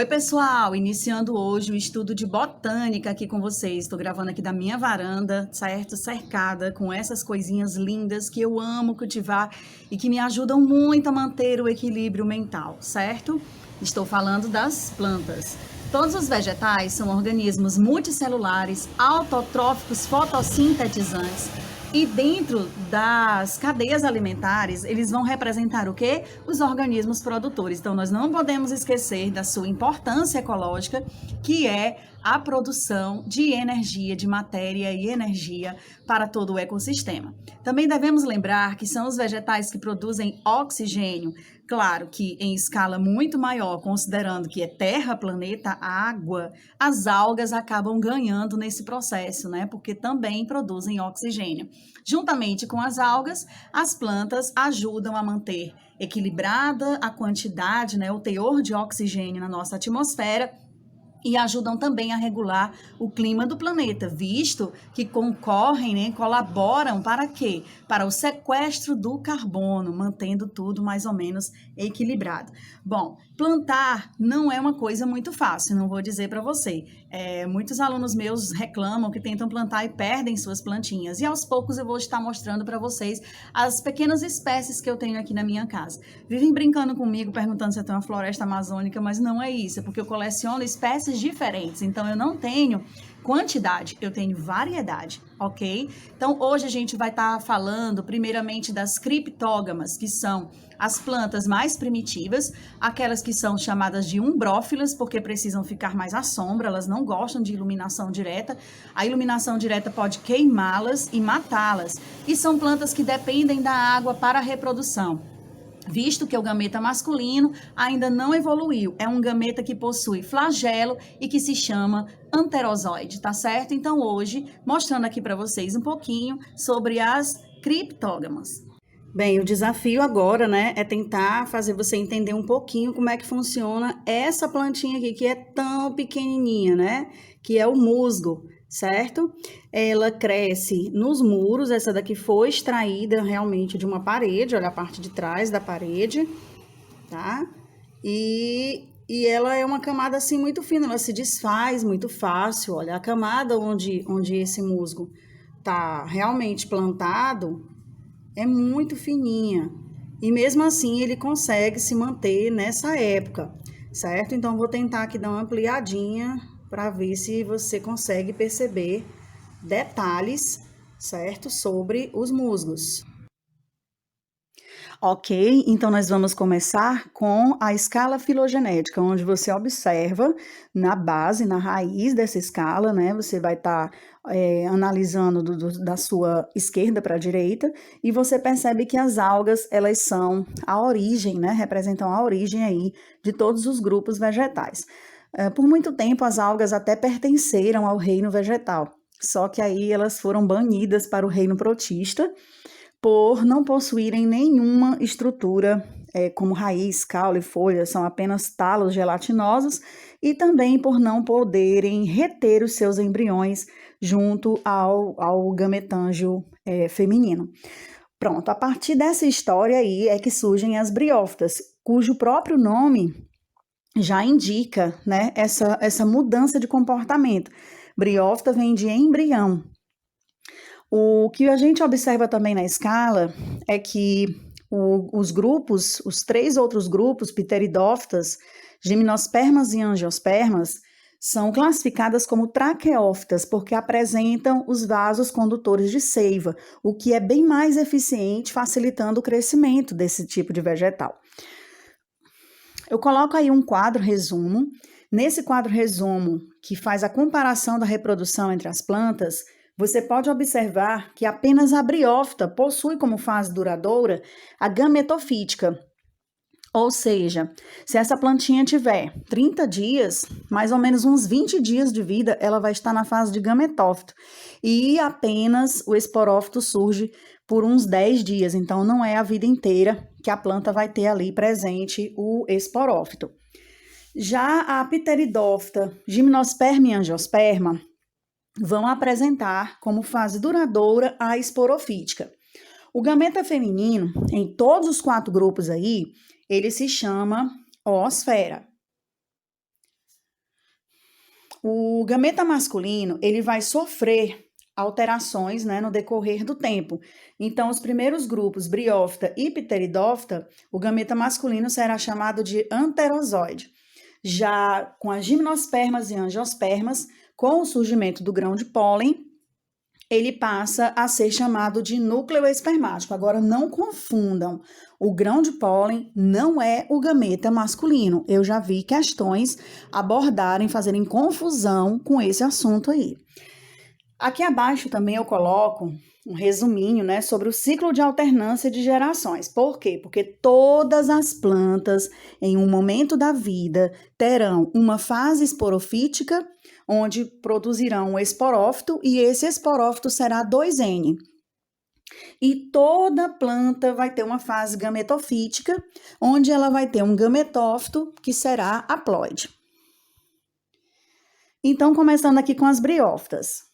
Oi, pessoal! Iniciando hoje o estudo de botânica aqui com vocês. Estou gravando aqui da minha varanda, certo? Cercada com essas coisinhas lindas que eu amo cultivar e que me ajudam muito a manter o equilíbrio mental, certo? Estou falando das plantas. Todos os vegetais são organismos multicelulares, autotróficos, fotossintetizantes. E dentro das cadeias alimentares, eles vão representar o quê? Os organismos produtores. Então, nós não podemos esquecer da sua importância ecológica, que é a produção de energia, de matéria e energia para todo o ecossistema. Também devemos lembrar que são os vegetais que produzem oxigênio, claro que em escala muito maior, considerando que é terra, planeta, água, as algas acabam ganhando nesse processo, né? Porque também produzem oxigênio. Juntamente com as algas, as plantas ajudam a manter equilibrada a quantidade, né, o teor de oxigênio na nossa atmosfera e ajudam também a regular o clima do planeta, visto que concorrem, né, colaboram para quê? Para o sequestro do carbono, mantendo tudo mais ou menos equilibrado. Bom, plantar não é uma coisa muito fácil, não vou dizer para você. Muitos alunos meus reclamam que tentam plantar e perdem suas plantinhas. E aos poucos eu vou estar mostrando para vocês as pequenas espécies que eu tenho aqui na minha casa. Vivem brincando comigo, perguntando se eu tenho uma floresta amazônica, mas não é isso, é porque eu coleciono espécies diferentes. Então eu não tenho quantidade, eu tenho variedade, ok? Então hoje a gente vai estar falando primeiramente das criptógamas, que são as plantas mais primitivas, aquelas que são chamadas de umbrófilas, porque precisam ficar mais à sombra, elas não gostam de iluminação direta. A iluminação direta pode queimá-las e matá-las. E são plantas que dependem da água para a reprodução, visto que o gameta masculino ainda não evoluiu. É um gameta que possui flagelo e que se chama anterozoide, tá certo? Então hoje, mostrando aqui para vocês um pouquinho sobre as criptógamas. Bem, o desafio agora, né, é tentar fazer você entender um pouquinho como é que funciona essa plantinha aqui, que é tão pequenininha, né, que é o musgo, certo? Ela cresce nos muros, essa daqui foi extraída realmente de uma parede, olha a parte de trás da parede, tá? E ela é uma camada assim muito fina, ela se desfaz muito fácil, olha, a camada onde esse musgo tá realmente plantado é muito fininha. E mesmo assim ele consegue se manter nessa época, certo? Então vou tentar aqui dar uma ampliadinha para ver se você consegue perceber detalhes, certo? Sobre os musgos. Ok, então nós vamos começar com a escala filogenética, onde você observa na base, na raiz dessa escala, né? Você vai estar analisando da sua esquerda para a direita e você percebe que as algas, elas são a origem, né? Representam a origem aí de todos os grupos vegetais. Por muito tempo, as algas até pertenceram ao reino vegetal, só que aí elas foram banidas para o reino protista, por não possuírem nenhuma estrutura, como raiz, caule, folha, são apenas talos gelatinosos, e também por não poderem reter os seus embriões junto ao gametângio feminino. Pronto, a partir dessa história aí é que surgem as briófitas, cujo próprio nome já indica, né, essa mudança de comportamento. Briófita vem de embrião. O que a gente observa também na escala é que os 3 outros grupos, pteridófitas, gimnospermas e angiospermas, são classificadas como traqueófitas, porque apresentam os vasos condutores de seiva, o que é bem mais eficiente, facilitando o crescimento desse tipo de vegetal. Eu coloco aí um quadro resumo. Nesse quadro resumo, que faz a comparação da reprodução entre as plantas, você pode observar que apenas a briófita possui como fase duradoura a gametofítica. Ou seja, se essa plantinha tiver 30 dias, mais ou menos uns 20 dias de vida, ela vai estar na fase de gametófito. E apenas o esporófito surge por uns 10 dias, então não é a vida inteira que a planta vai ter ali presente o esporófito. Já a pteridófita, gimnosperma e angiosperma vão apresentar como fase duradoura a esporofítica. O gameta feminino, em todos os 4 grupos aí, ele se chama oosfera. O gameta masculino, ele vai sofrer alterações, né, no decorrer do tempo. Então, os primeiros grupos, briófita e pteridófita, o gameta masculino será chamado de anterozoide. Já com as gimnospermas e angiospermas, com o surgimento do grão de pólen, ele passa a ser chamado de núcleo espermático. Agora, não confundam, o grão de pólen não é o gameta masculino. Eu já vi questões abordarem, fazerem confusão com esse assunto aí. Aqui abaixo também eu coloco um resuminho, né, sobre o ciclo de alternância de gerações. Por quê? Porque todas as plantas, em um momento da vida, terão uma fase esporofítica, onde produzirão um esporófito, e esse esporófito será 2N. E toda planta vai ter uma fase gametofítica, onde ela vai ter um gametófito, que será haploide. Então, começando aqui com as briófitas.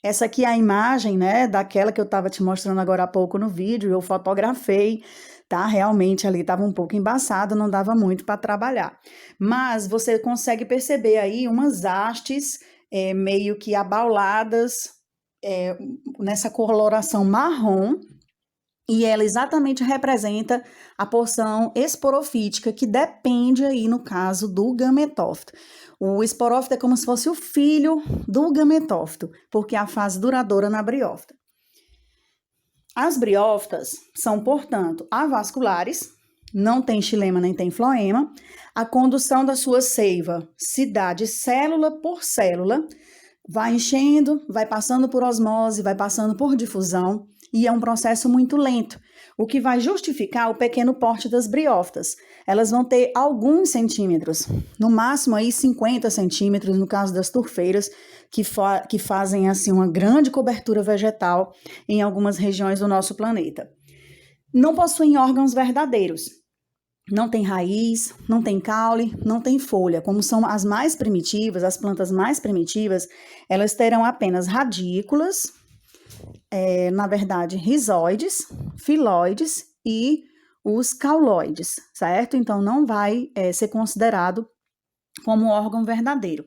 Essa aqui é a imagem, né, daquela que eu estava te mostrando agora há pouco no vídeo, eu fotografei, tá? Realmente ali estava um pouco embaçado, não dava muito para trabalhar. Mas você consegue perceber aí umas hastes meio que abauladas nessa coloração marrom, e ela exatamente representa a porção esporofítica, que depende aí, no caso, do gametófito. O esporófito é como se fosse o filho do gametófito, porque é a fase duradoura na briófita. As briófitas são, portanto, avasculares, não tem xilema nem tem floema. A condução da sua seiva se dá de célula por célula, vai enchendo, vai passando por osmose, vai passando por difusão, e é um processo muito lento, o que vai justificar o pequeno porte das briófitas. Elas vão ter alguns centímetros, no máximo aí 50 centímetros, no caso das turfeiras, que fazem assim uma grande cobertura vegetal em algumas regiões do nosso planeta. Não possuem órgãos verdadeiros. Não tem raiz, não tem caule, não tem folha. Como são as mais primitivas, as plantas mais primitivas, elas terão apenas radículas, na verdade, rizóides, filóides e os cauloides, certo? Então, não vai ser considerado como órgão verdadeiro.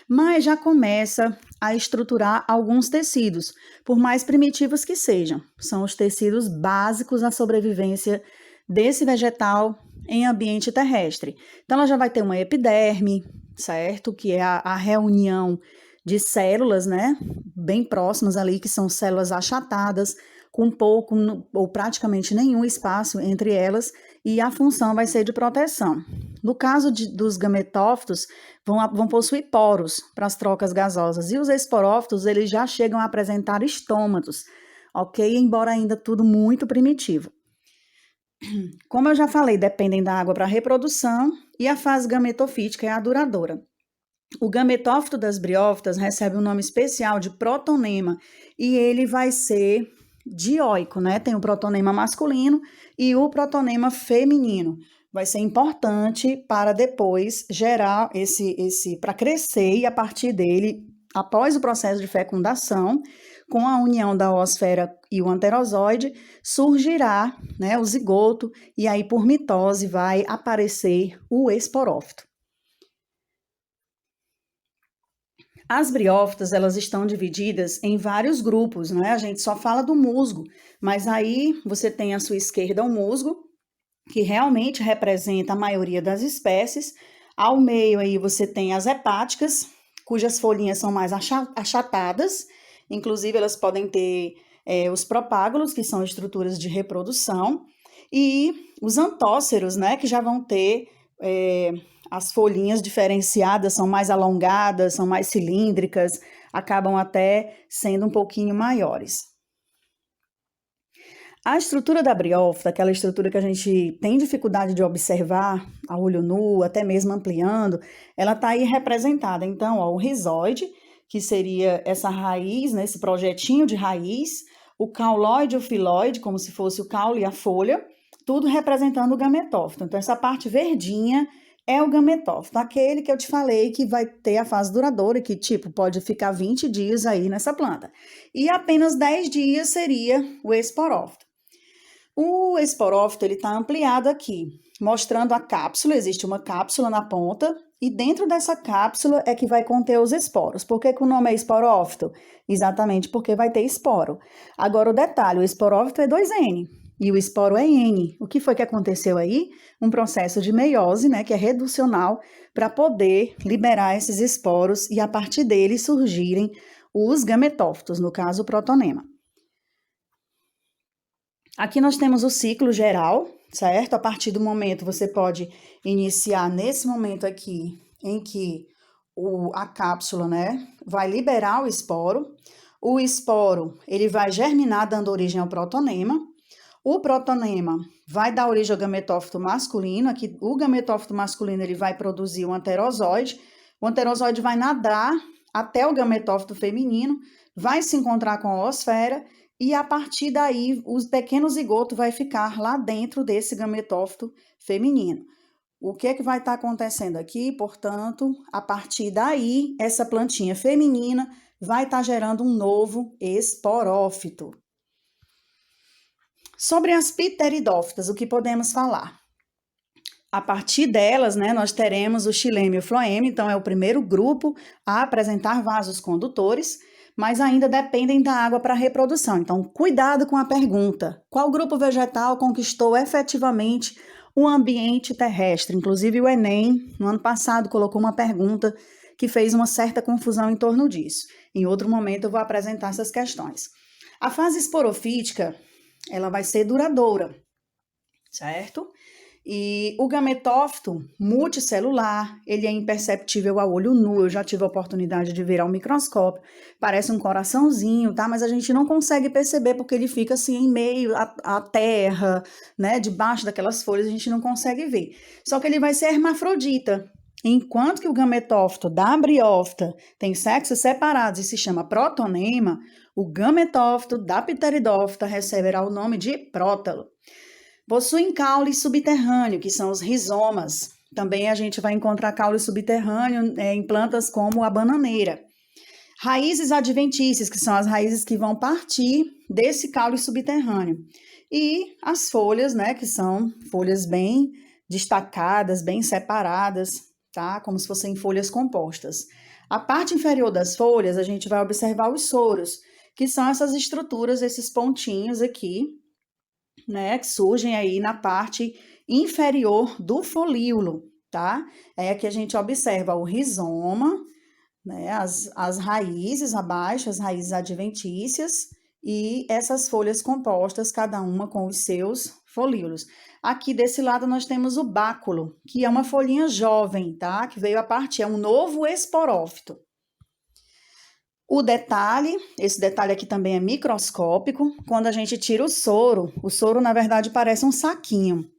Mas já começa a estruturar alguns tecidos, por mais primitivos que sejam. São os tecidos básicos à sobrevivência desse vegetal em ambiente terrestre. Então, ela já vai ter uma epiderme, certo? Que é a reunião de células, né, bem próximas ali, que são células achatadas, com pouco ou praticamente nenhum espaço entre elas, e a função vai ser de proteção. No caso dos gametófitos, vão possuir poros para as trocas gasosas, e os esporófitos, eles já chegam a apresentar estômatos, ok? Embora ainda tudo muito primitivo. Como eu já falei, dependem da água para a reprodução, e a fase gametofítica é a duradoura. O gametófito das briófitas recebe um nome especial de protonema, e ele vai ser dioico, né? Tem o protonema masculino e o protonema feminino. Vai ser importante para depois gerar para crescer, e a partir dele, após o processo de fecundação, com a união da oosfera e o anterozoide, surgirá, né, o zigoto, e aí por mitose vai aparecer o esporófito. As briófitas, elas estão divididas em vários grupos, né? A gente só fala do musgo, mas aí você tem à sua esquerda o musgo, que realmente representa a maioria das espécies. Ao meio aí você tem as hepáticas, cujas folhinhas são mais achatadas, inclusive elas podem ter os propágulos, que são estruturas de reprodução, e os antóceros, né, que já vão ter as folhinhas diferenciadas, são mais alongadas, são mais cilíndricas, acabam até sendo um pouquinho maiores. A estrutura da briófita, aquela estrutura que a gente tem dificuldade de observar a olho nu, até mesmo ampliando, ela está aí representada. Então, ó, o rizóide, que seria essa raiz, né, esse projetinho de raiz, o cauloide e o filóide, como se fosse o caule e a folha, tudo representando o gametófito. Então, essa parte verdinha é o gametófito, aquele que eu te falei que vai ter a fase duradoura, que tipo, pode ficar 20 dias aí nessa planta. E apenas 10 dias seria o esporófito. O esporófito, ele está ampliado aqui, mostrando a cápsula, existe uma cápsula na ponta, e dentro dessa cápsula é que vai conter os esporos. Por que que o nome é esporófito? Exatamente porque vai ter esporo. Agora o detalhe, o esporófito é 2N e o esporo é N. O que foi que aconteceu aí? Um processo de meiose, né, que é reducional, para poder liberar esses esporos e a partir deles surgirem os gametófitos, no caso o protonema. Aqui nós temos o ciclo geral, certo? A partir do momento, você pode iniciar nesse momento aqui, em que a cápsula, né, vai liberar o esporo, ele vai germinar dando origem ao protonema, o protonema vai dar origem ao gametófito masculino, aqui o gametófito masculino ele vai produzir um anterozoide, o anterozoide vai nadar até o gametófito feminino, vai se encontrar com a oosfera, e a partir daí, o pequeno zigoto vai ficar lá dentro desse gametófito feminino. O que é que vai estar acontecendo aqui? Portanto, a partir daí, essa plantinha feminina vai estar gerando um novo esporófito. Sobre as pteridófitas, o que podemos falar? A partir delas, né, nós teremos o xilema e o floema, então é o primeiro grupo a apresentar vasos condutores, mas ainda dependem da água para a reprodução. Então, cuidado com a pergunta. Qual grupo vegetal conquistou efetivamente o ambiente terrestre? Inclusive, o Enem, no ano passado, colocou uma pergunta que fez uma certa confusão em torno disso. Em outro momento, eu vou apresentar essas questões. A fase esporofítica, ela vai ser duradoura, certo? E o gametófito multicelular, ele é imperceptível ao olho nu, eu já tive a oportunidade de ver ao microscópio, parece um coraçãozinho, tá? Mas a gente não consegue perceber porque ele fica assim em meio à terra, né? Debaixo daquelas folhas a gente não consegue ver. Só que ele vai ser hermafrodita. Enquanto que o gametófito da briófita tem sexos separados e se chama protonema, o gametófito da pteridófita receberá o nome de prótalo. Possuem caule subterrâneo, que são os rizomas. Também a gente vai encontrar caule subterrâneo em plantas como a bananeira. Raízes adventícias, que são as raízes que vão partir desse caule subterrâneo. E as folhas, né, que são folhas bem destacadas, bem separadas, tá? Como se fossem folhas compostas. A parte inferior das folhas, a gente vai observar os soros, que são essas estruturas, esses pontinhos aqui, né, que surgem aí na parte inferior do folíolo, tá? É que a gente observa o rizoma, né, as raízes abaixo, as raízes adventícias e essas folhas compostas, cada uma com os seus folíolos. Aqui desse lado nós temos o báculo, que é uma folhinha jovem, tá? Que veio a partir, é um novo esporófito. O detalhe, esse detalhe aqui também é microscópico, quando a gente tira o soro na verdade parece um saquinho.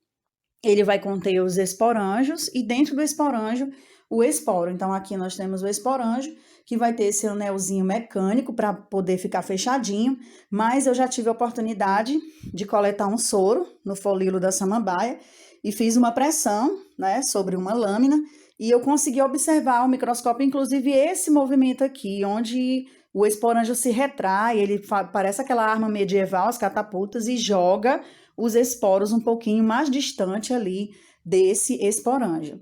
Ele vai conter os esporângios e dentro do esporângio o esporo. Então aqui nós temos o esporângio, que vai ter esse anelzinho mecânico para poder ficar fechadinho, mas eu já tive a oportunidade de coletar um soro no folíolo da samambaia e fiz uma pressão, né, sobre uma lâmina, e eu consegui observar ao microscópio, inclusive, esse movimento aqui, onde o esporângio se retrai, ele parece aquela arma medieval, as catapultas, e joga os esporos um pouquinho mais distante ali desse esporângio.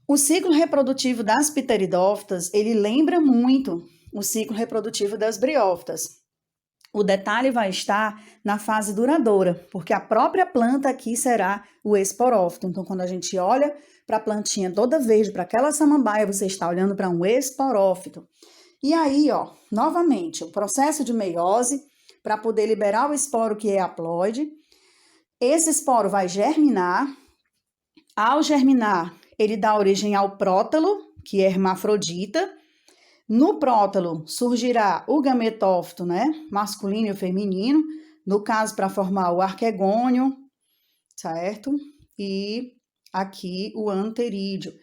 O ciclo reprodutivo das pteridófitas, ele lembra muito o ciclo reprodutivo das briófitas. O detalhe vai estar na fase duradoura, porque a própria planta aqui será o esporófito. Então, quando a gente olha para a plantinha toda verde, para aquela samambaia, você está olhando para um esporófito. E aí, ó, novamente, o processo de meiose, para poder liberar o esporo que é haploide. Esse esporo vai germinar. Ao germinar, ele dá origem ao prótalo, que é hermafrodita. No prótalo surgirá o gametófito, né, masculino e feminino, no caso para formar o arquegônio, certo? E aqui o anterídeo.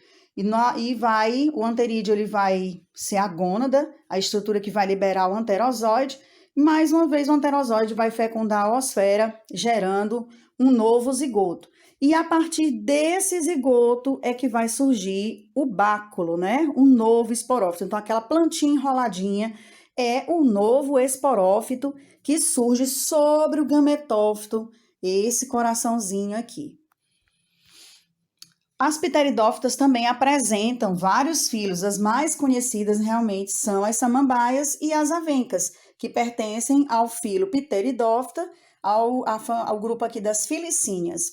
O anterídeo ele vai ser a gônada, a estrutura que vai liberar o anterozoide. Mais uma vez o anterozoide vai fecundar a oosfera, gerando um novo zigoto. E a partir desse zigoto é que vai surgir o báculo, né? Um novo esporófito. Então, aquela plantinha enroladinha é o novo esporófito que surge sobre o gametófito, esse coraçãozinho aqui. As pteridófitas também apresentam vários filos. As mais conhecidas realmente são as samambaias e as avencas, que pertencem ao filo Pteridófita, ao grupo aqui das filicíneas.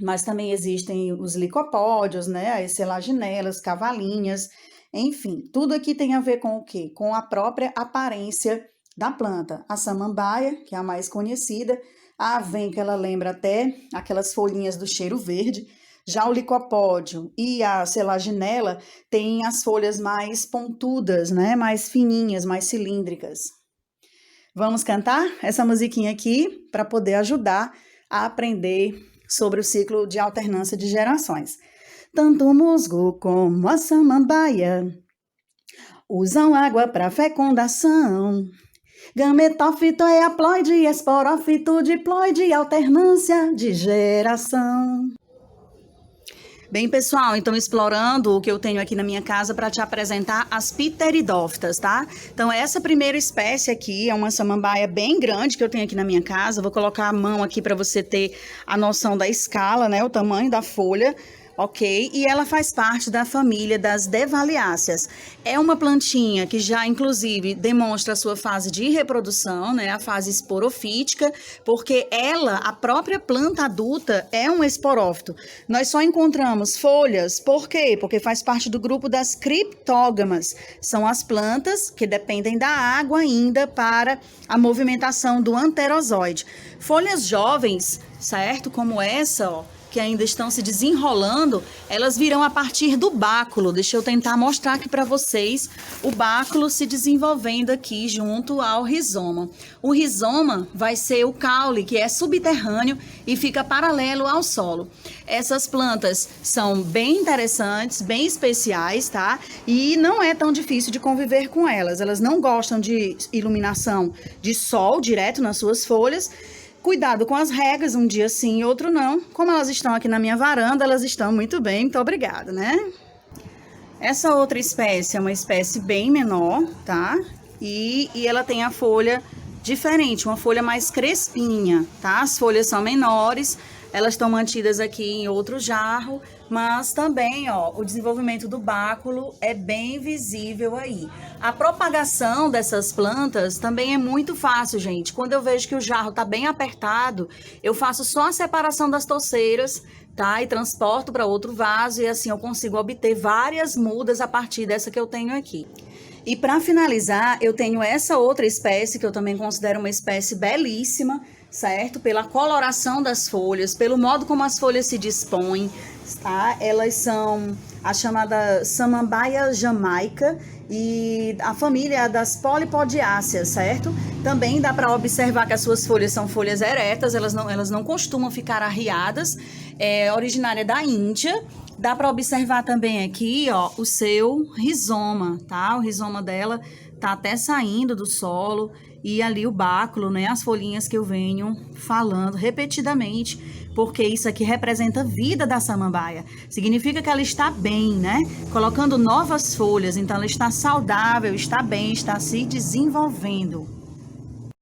Mas também existem os licopódios, né, as selaginelas, cavalinhas, enfim, tudo aqui tem a ver com o quê? Com a própria aparência da planta. A samambaia, que é a mais conhecida, a avenca, ela lembra até aquelas folhinhas do cheiro verde. Já o licopódio e a selaginela têm as folhas mais pontudas, né? Mais fininhas, mais cilíndricas. Vamos cantar essa musiquinha aqui para poder ajudar a aprender sobre o ciclo de alternância de gerações. Tanto o musgo como a samambaia usam água para fecundação. Gametófito é haploide, esporófito, diploide, alternância de geração. Bem, pessoal, então explorando o que eu tenho aqui na minha casa para te apresentar as pteridófitas, tá? Então, essa primeira espécie aqui é uma samambaia bem grande que eu tenho aqui na minha casa. Vou colocar a mão aqui para você ter a noção da escala, né? O tamanho da folha. Ok? E ela faz parte da família das Devaliáceas. É uma plantinha que já, inclusive, demonstra a sua fase de reprodução, né? A fase esporofítica, porque ela, a própria planta adulta, é um esporófito. Nós só encontramos folhas, por quê? Porque faz parte do grupo das criptógamas. São as plantas que dependem da água ainda para a movimentação do anterozoide. Folhas jovens, certo? Como essa, ó, que ainda estão se desenrolando, elas virão a partir do báculo. Deixa eu tentar mostrar aqui para vocês o báculo se desenvolvendo aqui junto ao rizoma. O rizoma vai ser o caule, que é subterrâneo e fica paralelo ao solo. Essas plantas são bem interessantes, bem especiais, tá? E não é tão difícil de conviver com elas. Elas não gostam de iluminação de sol direto nas suas folhas. Cuidado com as regas, um dia sim e outro não. Como elas estão aqui na minha varanda, elas estão muito bem, muito obrigada, né? Essa outra espécie é uma espécie bem menor, tá? E ela tem a folha diferente, uma folha mais crespinha, tá? As folhas são menores, elas estão mantidas aqui em outro jarro, mas também, ó, o desenvolvimento do báculo é bem visível aí. A propagação dessas plantas também é muito fácil, gente. Quando eu vejo que o jarro tá bem apertado, eu faço só a separação das touceiras, tá? E transporto para outro vaso e assim eu consigo obter várias mudas a partir dessa que eu tenho aqui. E para finalizar, eu tenho essa outra espécie que eu também considero uma espécie belíssima, certo? Pela coloração das folhas, pelo modo como as folhas se dispõem, tá? Elas são a chamada samambaia jamaica e a família é das polipodiáceas, certo? Também dá para observar que as suas folhas são folhas eretas, elas não costumam ficar arriadas, é originária da Índia. Dá para observar também aqui, ó, o seu rizoma, tá? O rizoma dela tá até saindo do solo e ali o báculo, né? As folhinhas que eu venho falando repetidamente, porque isso aqui representa a vida da samambaia. Significa que ela está bem, né? Colocando novas folhas, então ela está saudável, está bem, está se desenvolvendo.